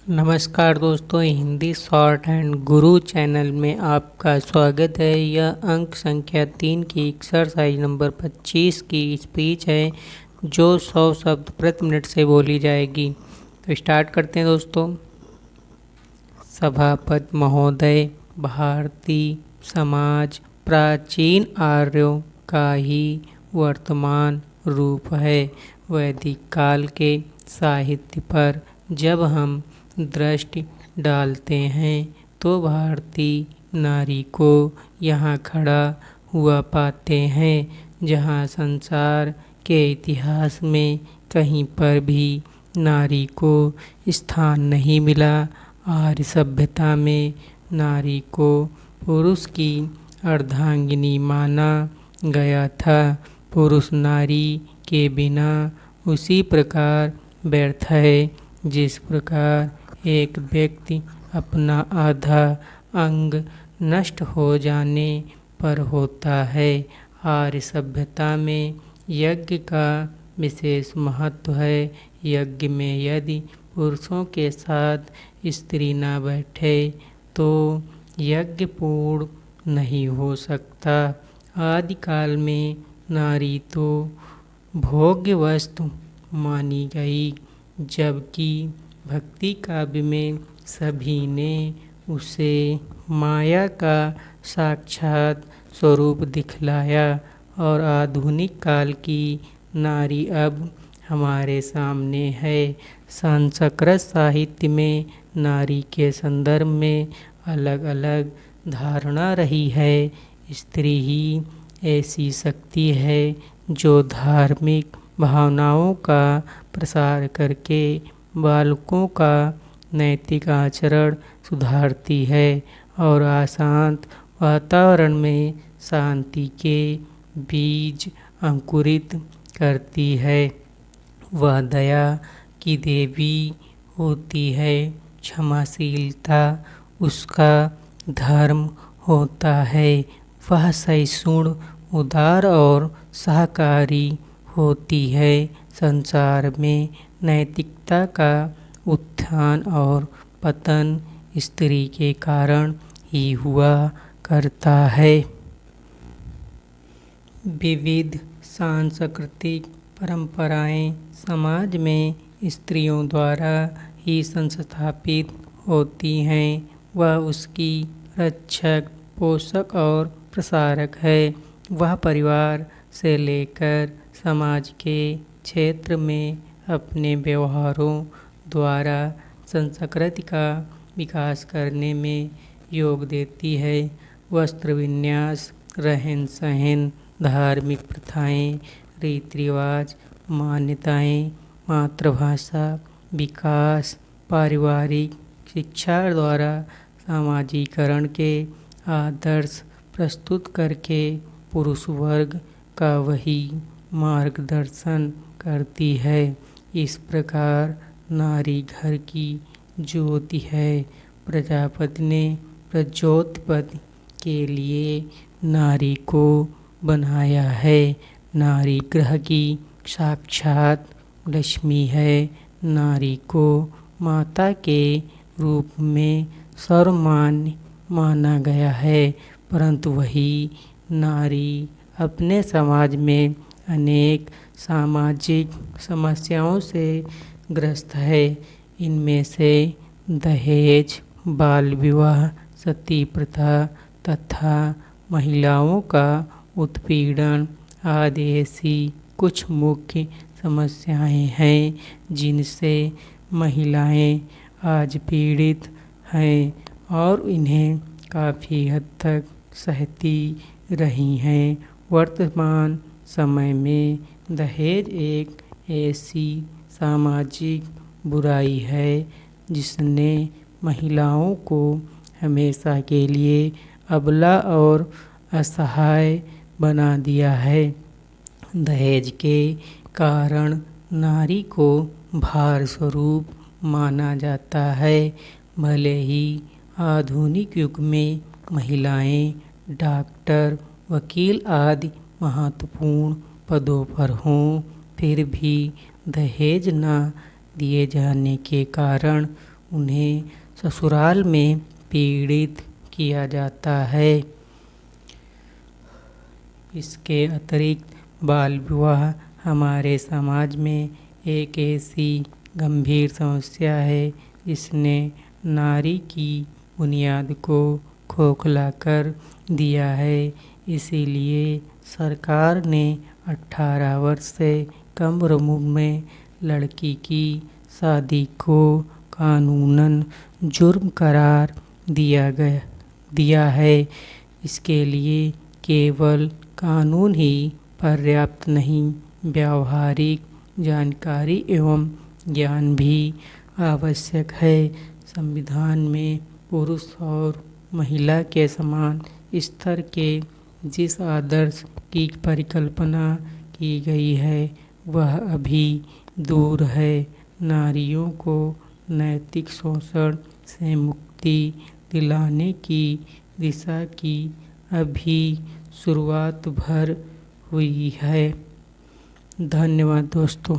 नमस्कार दोस्तों, Hindi short hand गुरु channel में आपका स्वागत है। यह अंक संख्या 3 की एक्सरसाइज नंबर 25 की स्पीच है जो 100 शब्द प्रति मिनट से बोली जाएगी। तो स्टार्ट करते हैं दोस्तों। सभापति महोदय, भारतीय समाज प्राचीन आर्यों का ही वर्तमान रूप है। वैदिक काल के साहित्य पर जब हम दृष्टि डालते हैं तो भारतीय नारी को यहाँ खड़ा हुआ पाते हैं, जहाँ संसार के इतिहास में कहीं पर भी नारी को स्थान नहीं मिला। आर्य सभ्यता में नारी को पुरुष की अर्धांगिनी माना गया था। पुरुष नारी के बिना उसी प्रकार व्यर्थ है जिस प्रकार एक व्यक्ति अपना आधा अंग नष्ट हो जाने पर होता है। आर्य सभ्यता में यज्ञ का विशेष महत्व है। यज्ञ में यदि पुरुषों के साथ स्त्री न बैठे तो यज्ञ पूर्ण नहीं हो सकता। आदिकाल में नारी तो भोग्य वस्तु मानी गई, जबकि भक्ति काव्य में सभी ने उसे माया का साक्षात स्वरूप दिखलाया। और आधुनिक काल की नारी अब हमारे सामने है। संस्कृत साहित्य में नारी के संदर्भ में अलग अलग धारणा रही है। स्त्री ही ऐसी शक्ति है जो धार्मिक भावनाओं का प्रसार करके बालकों का नैतिक आचरण सुधारती है और अशांत वातावरण में शांति के बीज अंकुरित करती है। वह दया की देवी होती है। क्षमाशीलता उसका धर्म होता है। वह सहिष्णु, उदार और सहकारी होती है। संसार में नैतिकता का उत्थान और पतन स्त्री के कारण ही हुआ करता है। विविध सांस्कृतिक परंपराएं समाज में स्त्रियों द्वारा ही संस्थापित होती हैं। वह उसकी रक्षक, पोषक और प्रसारक है। वह परिवार से लेकर समाज के क्षेत्र में अपने व्यवहारों द्वारा संस्कृति का विकास करने में योग देती है। वस्त्र विन्यास, रहन सहन, धार्मिक प्रथाएं, रीति रिवाज, मान्यताएं, मातृभाषा विकास, पारिवारिक शिक्षा द्वारा सामाजिकरण के आदर्श प्रस्तुत करके पुरुष वर्ग का वही मार्गदर्शन करती है। इस प्रकार नारी घर की ज्योति है। प्रजापति ने प्रज्योतिपति के लिए नारी को बनाया है। नारी ग्रह की साक्षात लक्ष्मी है। नारी को माता के रूप में सर्वमान्य माना गया है, परंतु वही नारी अपने समाज में अनेक सामाजिक समस्याओं से ग्रस्त है। इनमें से दहेज, बाल विवाह, सती प्रथा तथा महिलाओं का उत्पीड़न आदि ऐसी कुछ मुख्य समस्याएं हैं जिनसे महिलाएं आज पीड़ित हैं और इन्हें काफ़ी हद तक सहती रही हैं। वर्तमान समय में दहेज एक ऐसी सामाजिक बुराई है जिसने महिलाओं को हमेशा के लिए अबला और असहाय बना दिया है। दहेज के कारण नारी को भार स्वरूप माना जाता है। भले ही आधुनिक युग में महिलाएं डॉक्टर, वकील आदि महत्वपूर्ण पदों पर हों, फिर भी दहेज न दिए जाने के कारण उन्हें ससुराल में पीड़ित किया जाता है। इसके अतिरिक्त बाल विवाह हमारे समाज में एक ऐसी गंभीर समस्या है जिसने नारी की बुनियाद को खोखला कर दिया है। इसीलिए सरकार ने 18 वर्ष से कम उम्र में लड़की की शादी को कानूनन जुर्म करार दिया है। इसके लिए केवल कानून ही पर्याप्त नहीं, व्यावहारिक जानकारी एवं ज्ञान भी आवश्यक है। संविधान में पुरुष और महिला के समान स्तर के जिस आदर्श की परिकल्पना की गई है वह अभी दूर है। नारियों को नैतिक शोषण से मुक्ति दिलाने की दिशा की अभी शुरुआत भर हुई है। धन्यवाद दोस्तों।